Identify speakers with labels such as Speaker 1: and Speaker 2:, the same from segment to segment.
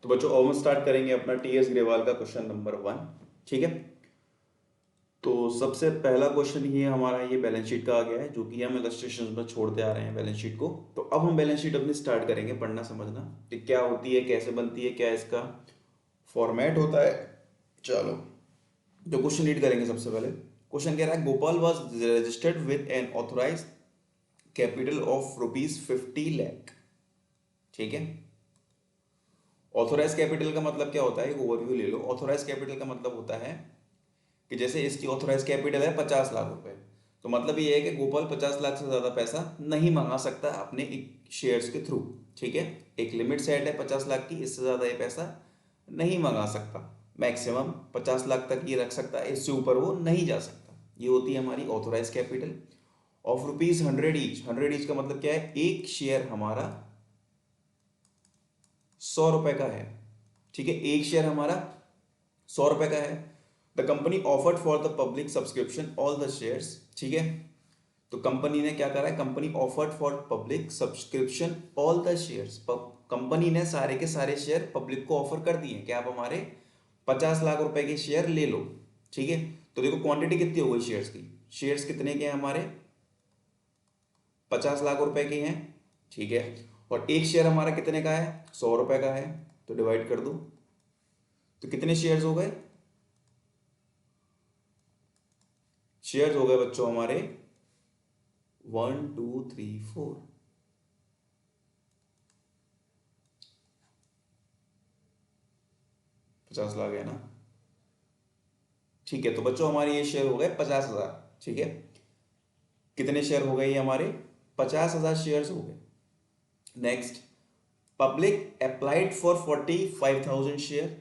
Speaker 1: तो बच्चों अब हम स्टार्ट करेंगे अपना टीएस ग्रेवाल का क्वेश्चन नंबर 1। ठीक है, तो सबसे पहला क्वेश्चन ये हमारा ये बैलेंस शीट का आ गया है, जो कि हम इलस्ट्रेशन में छोड़ते आ रहे हैं बैलेंस शीट को। तो अब हम बैलेंस शीट अपनी स्टार्ट करेंगे पढ़ना समझना कि क्या होती है, कैसे बनती है, क्या इसका फॉर्मेट होता है। चलो, जो क्वेश्चन रीड करेंगे सबसे पहले। क्वेश्चन कह रहा है Gopal was registered with an authorise capital of ₹50 lakh. ठीक है, ऑथोराइज कैपिटल का मतलब क्या होता है, एक ओवरव्यू ले लो। ऑथोराइज कैपिटल का मतलब होता है कि जैसे इसकी ऑथोराइज कैपिटल है 50 लाख रुपए, तो मतलब ये है कि गोपाल 50 लाख से ज़्यादा पैसा नहीं मंगा सकता अपने शेयर्स के थ्रू। ठीक है, एक लिमिट सेट है 50 लाख की, इससे ज़्यादा ये पैसा नहीं मंगा सकता। मैक्सिमम 50 लाख तक ये रख सकता है, इससे ऊपर वो नहीं जा सकता। ये होती है हमारी authorise capital of ₹100 each. 100 each का मतलब क्या है, एक शेयर हमारा 100 रुपए का है। ठीक है, एक शेयर हमारा 100 रुपए का है। The company offered for the public subscription all the shares. ठीक है, तो कंपनी ने क्या करा है, company offered for public subscription all the shares. Company ने सारे के सारे शेयर पब्लिक को ऑफर कर दिए कि आप हमारे 50 लाख रुपए के शेयर ले लो। ठीक है, तो देखो क्वांटिटी कितनी हो गई शेयर्स की। शेयर्स कितने के हैं हमारे, 50 लाख रुपए के हैं। ठीक है, और एक शेयर हमारा कितने का है, 100 रुपए का है। तो डिवाइड कर दो, तो कितने शेयर्स हो गए, शेयर्स हो गए बच्चों हमारे 1 2 3 4। 50 लाख है ना। ठीक है, तो बच्चों हमारे ये शेयर हो गए 50,000। ठीक है, कितने शेयर हो गए ये हमारे, 50,000 शेयर हो गए। Next, public applied for 45,000 share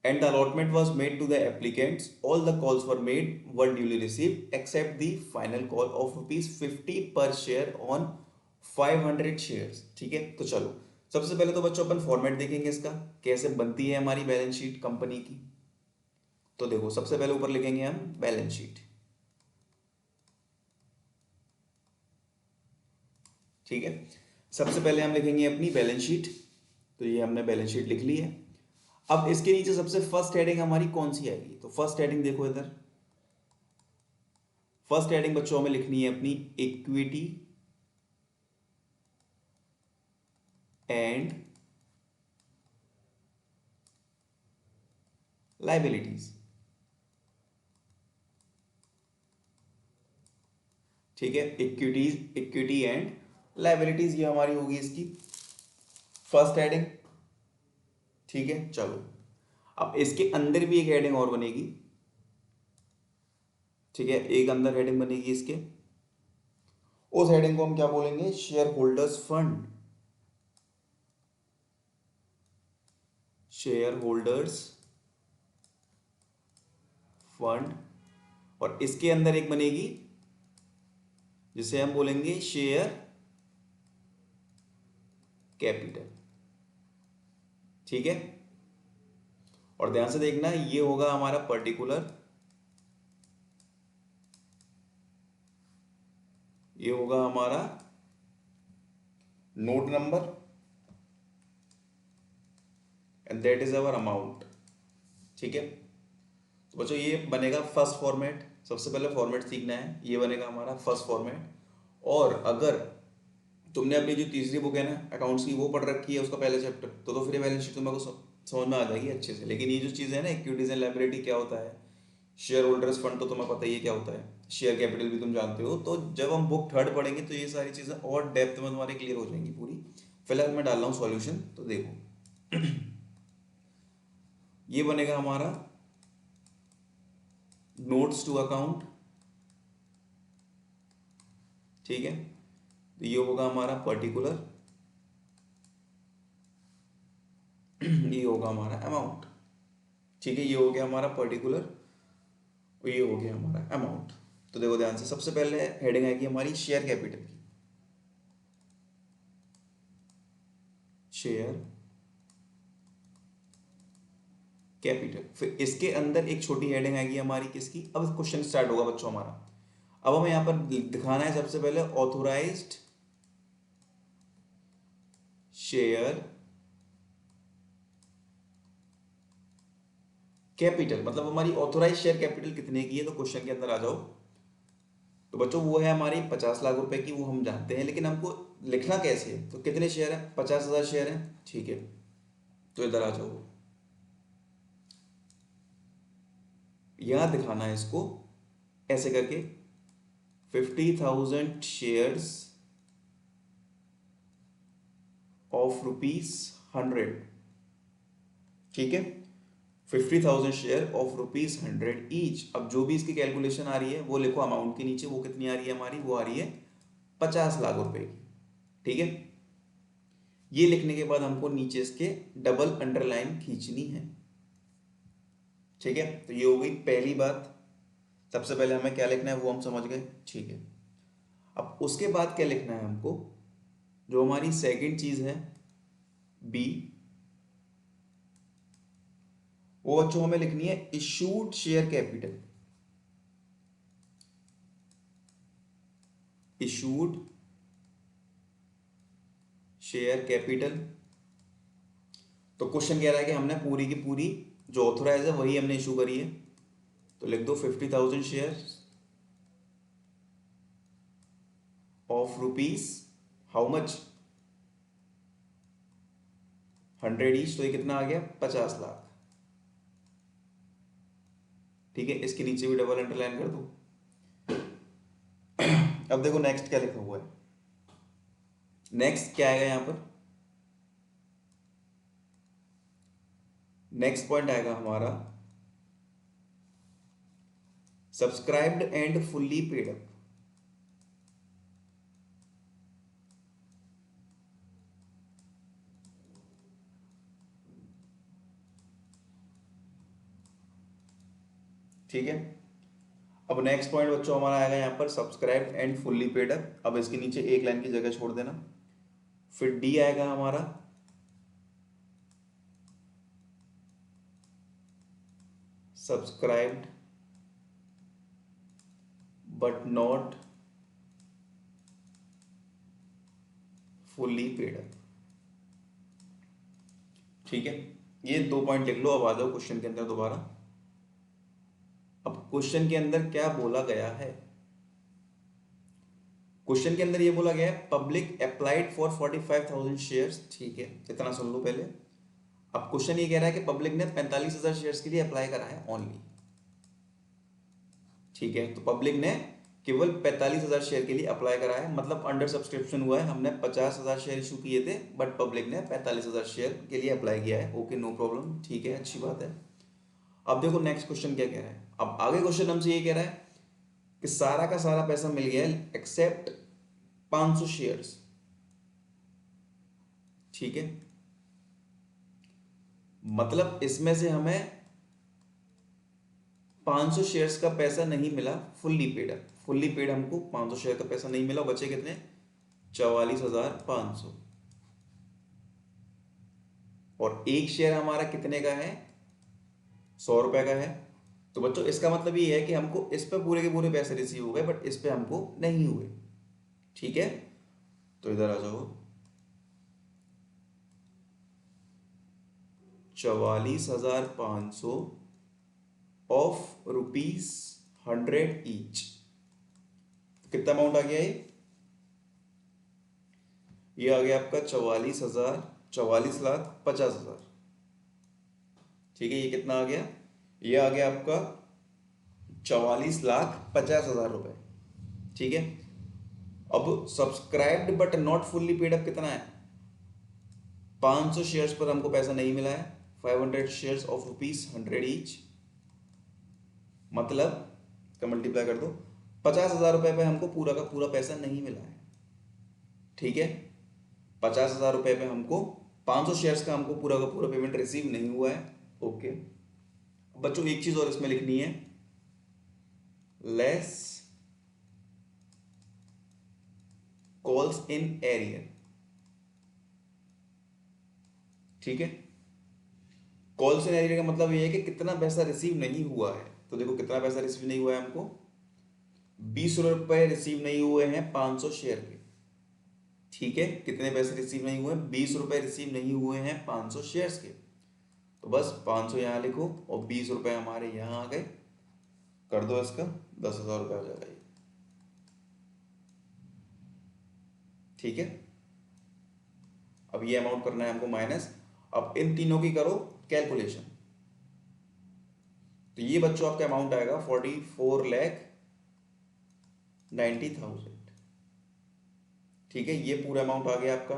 Speaker 1: and the allotment was made to the applicants. All the calls were duly received except the final call of ₹50 per share on 500 shares। ठीक है, तो चलो सबसे पहले तो बच्चों अपन फॉर्मेट देखेंगे इसका, कैसे बनती है हमारी बैलेंस शीट कंपनी की। तो देखो सबसे पहले ऊपर लिखेंगे हम बैलेंस शीट। ठीक है, सबसे पहले हम लिखेंगे अपनी बैलेंस शीट। तो ये हमने बैलेंस शीट लिख ली है। अब इसके नीचे सबसे फर्स्ट हेडिंग हमारी कौन सी आएगी, तो फर्स्ट हेडिंग देखो इधर। फर्स्ट हेडिंग बच्चों हमें लिखनी है अपनी इक्विटी एंड लाइबिलिटीज। ठीक है, इक्विटी एंड लाइबिलिटीज ये हमारी होगी इसकी फर्स्ट हेडिंग। ठीक है, चलो अब इसके अंदर भी एक हेडिंग और बनेगी। ठीक है, एक अंदर हेडिंग बनेगी इसके, उस हेडिंग को हम क्या बोलेंगे, share holders fund. Share holders fund. और इसके अंदर एक बनेगी जिसे हम बोलेंगे शेयर कैपिटल। ठीक है, और ध्यान से देखना ये होगा हमारा पर्टिकुलर, ये होगा हमारा note number and that is our amount. ठीक है, तो बच्चों ये बनेगा फर्स्ट फॉर्मेट। सबसे पहले फॉर्मेट सीखना है, ये बनेगा हमारा फर्स्ट फॉर्मेट। और अगर तुमने अपनी जो तीसरी बुक है ना अकाउंट्स की वो पढ़ रखी है उसका पहला चैप्टर, तो फिर बैलेंस शीट तुम्हें को समझ में आ जाएगी अच्छे से। लेकिन ये जो चीज़ है ना, इक्विटीज एंड लायबिलिटी क्या होता है, शेयर होल्डर्स फंड तो तुम्हें पता ही है क्या होता है, शेयर कैपिटल भी तुम जानते हो। तो जब हम बुक थर्ड पढ़ेंगे तो ये सारी चीज़ें और डेप्थ में तुम्हारी क्लियर हो जाएंगी पूरी। फिलहाल मैं डाल रहा हूँ सॉल्यूशन, तो देखो ये बनेगा हमारा नोट्स टू अकाउंट। ठीक है, तो ये होगा हमारा पर्टिकुलर, ये होगा हमारा अमाउंट। ठीक है, ये हो गया हमारा पर्टिकुलर और ये हो गया हमारा अमाउंट। तो देखो ध्यान से, सबसे पहले हेडिंग आएगी हमारी शेयर कैपिटल की। शेयर कैपिटल, फिर इसके अंदर एक छोटी हेडिंग आएगी हमारी किसकी, अब क्वेश्चन स्टार्ट होगा बच्चों हमारा। अब हमें यहां पर दिखाना है सबसे पहले ऑथोराइज्ड शेयर कैपिटल मतलब हमारी ऑथोराइज शेयर कैपिटल कितने की है, तो क्वेश्चन के अंदर आ जाओ। तो बच्चों वो है हमारी 50 लाख रुपए की, वो हम जानते हैं, लेकिन हमको लिखना कैसे है, तो कितने शेयर है, 50,000 शेयर है, ठीक है। तो इधर आ जाओ, यहां दिखाना है इसको ऐसे करके, 50,000 शेयर्स ऑफ ₹100, ठीक है। 50,000 शेयर ऑफ ₹100 ईच। अब जो भी इसकी कैलकुलेशन आ रही है वो लिखो अमाउंट के नीचे, वो कितनी आ रही है हमारी, वो आ रही है 50 लाख रुपए की, ठीक है। ये लिखने के बाद हमको नीचे इसके डबल अंडरलाइन खींचनी है, ठीक है। तो ये हो गई पहली बात। सबसे पहले हमें क्या लिखना है वो हम समझ गए, ठीक है। अब उसके बाद क्या लिखना है हमको, जो हमारी सेकंड चीज है बी, वो बच्चों हमें लिखनी है issued share capital. Issued share capital. तो क्वेश्चन कह रहा है कि हमने पूरी की पूरी जो ऑथोराइज है वही हमने इशू करी है, तो लिख दो 50,000 share of rupees how much, 100 each. तो ये कितना आ गया, 50 लाख, ठीक है। इसके नीचे भी डबल अंडरलाइन कर दो। अब देखो नेक्स्ट क्या लिखा हुआ है, नेक्स्ट क्या आएगा यहां पर, नेक्स्ट पॉइंट आएगा हमारा subscribed and fully paid up. ठीक है। अब नेक्स्ट पॉइंट बच्चों हमारा आएगा यहाँ पर subscribe and fully paid up. अब इसके नीचे एक लाइन की जगह छोड़ देना। फिर डी आएगा हमारा subscribed but not fully paid up, ठीक है। ये 2 पॉइंट लिख लो। अब आ जाओ क्वेश्चन के अंदर दोबारा। अब क्वेश्चन के अंदर क्या बोला गया है, क्वेश्चन के अंदर ये बोला गया है पब्लिक अप्लाइड फॉर 45,000 शेयर्स, ठीक है। इतना सुन लो पहले। अब क्वेश्चन ये कह रहा है कि पब्लिक ने 45,000 शेयर्स के लिए अप्लाई करा है ओनली, ठीक है। तो पब्लिक ने केवल 45,000 शेयर के लिए अप्लाई करा है, मतलब अंडर सब्सक्रिप्शन हुआ है। हमने 50,000 शेयर इशू किए थे, बट पब्लिक ने 45,000 शेयर के लिए अप्लाई किया है। ओके, नो प्रॉब्लम, ठीक है, अच्छी बात है। अब देखो नेक्स्ट क्वेश्चन क्या कह रहा है। अब आगे क्वेश्चन हमसे ये कह रहा है कि सारा का सारा पैसा मिल गया है एक्सेप्ट 500 शेयर्स, ठीक है। मतलब इसमें से हमें 500 शेयर्स का पैसा नहीं मिला फुल्ली पेड। फुल्ली पेड हमको 500 शेयर का पैसा नहीं मिला, बचे कितने, 44,500। और एक शेयर हमारा कितने का है, 100 रुपए का है। तो बच्चों इसका मतलब ये है कि हमको इस पे पूरे के पूरे पैसे रिसीव हो गए, बट इस पे हमको नहीं हुए, ठीक है। तो इधर आ जाओ, 44,500 ऑफ ₹100 ईच। कितना अमाउंट आ गया ये आ गया आपका 44,50,000, ठीक है। ये कितना आ गया, ये आ गया आपका 44,50,000 रुपए, ठीक है। अब subscribed but not fully paid up कितना है, 500 शेयर्स पर हमको पैसा नहीं मिला है, 500 शेयर्स ऑफ ₹100 ईच, मतलब का मल्टीप्लाई कर दो, 50,000 रुपए पे हमको पूरा का पूरा पैसा नहीं मिला है, ठीक है। 50,000 रुपए पे हमको 500 शेयर्स का हमको पूरा का पूरा पेमेंट रिसीव नहीं हुआ है, ओके। बच्चों एक चीज और इसमें लिखनी है, लेस कॉल्स इन एरियर, ठीक है। कॉल्स इन एरियर का मतलब ये है कि कितना पैसा रिसीव नहीं हुआ है। तो देखो कितना पैसा रिसीव नहीं हुआ है हमको, 20 रुपए रिसीव नहीं हुए हैं 500 शेयर के, ठीक है। कितने पैसे रिसीव नहीं हुए, 20 रुपए रिसीव नहीं हुए हैं 500 शेयर्स के। तो बस 500 यहाँ लिखो और 20 रुपए हमारे यहाँ आ गए, कर दो इसका, 10,000 रुपये आ जाएगा ये। ठीक है, अब ये अमाउंट करना है हमको माइनस। अब इन तीनों की करो कैलकुलेशन। तो ये बच्चों आपका अमाउंट आएगा 44,90,000। ठीक है, ये पूरा अमाउंट आ गया आपका।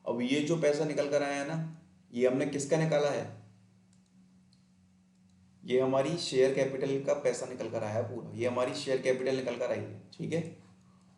Speaker 1: अब ये जो पैसा निकल कर आया है ना, ये हमने किसका निकाला है, ये हमारी शेयर कैपिटल का पैसा निकल कर आया पूरा, ये हमारी शेयर कैपिटल निकल कर आई है। ठीक है,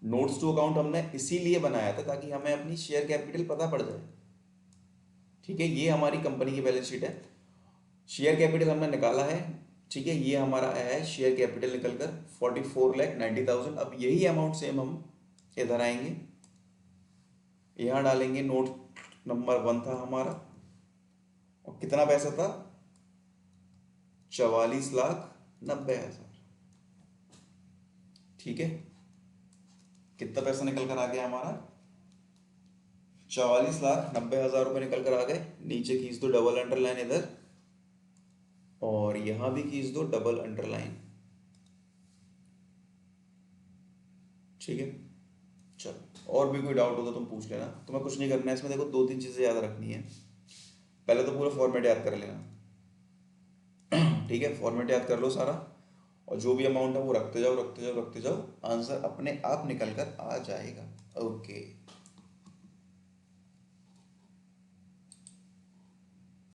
Speaker 1: नोट्स टू अकाउंट हमने इसीलिए बनाया था ताकि हमें अपनी शेयर कैपिटल पता पड़ जाए। ठीक है, ये हमारी कंपनी की बैलेंस शीट है, शेयर कैपिटल हमने निकाला है। ठीक है, ये हमारा आया है शेयर कैपिटल निकल कर 44,90,000। अब यही अमाउंट सेम हम इधर आएंगे, यहाँ डालेंगे, नोट नंबर 1 था हमारा, और कितना पैसा था, 44,90,000। ठीक है, कितना पैसा निकल कर आ गया हमारा, 44,90,000 रुपये निकल कर आ गए। नीचे खींच दो डबल अंडरलाइन इधर, और यहां भी खींच दो डबल अंडरलाइन। ठीक है, चलो, और भी कोई डाउट हो तो तुम पूछ लेना, तुम्हें कुछ नहीं करना है इसमें। देखो 2-3 चीजें याद रखनी है, पहले तो पूरा फॉर्मेट याद कर लेना। ठीक है, फॉर्मेट याद कर लो सारा, और जो भी अमाउंट है वो रखते जाओ रखते जाओ रखते जाओ, आंसर अपने आप निकल कर आ जाएगा। ओके।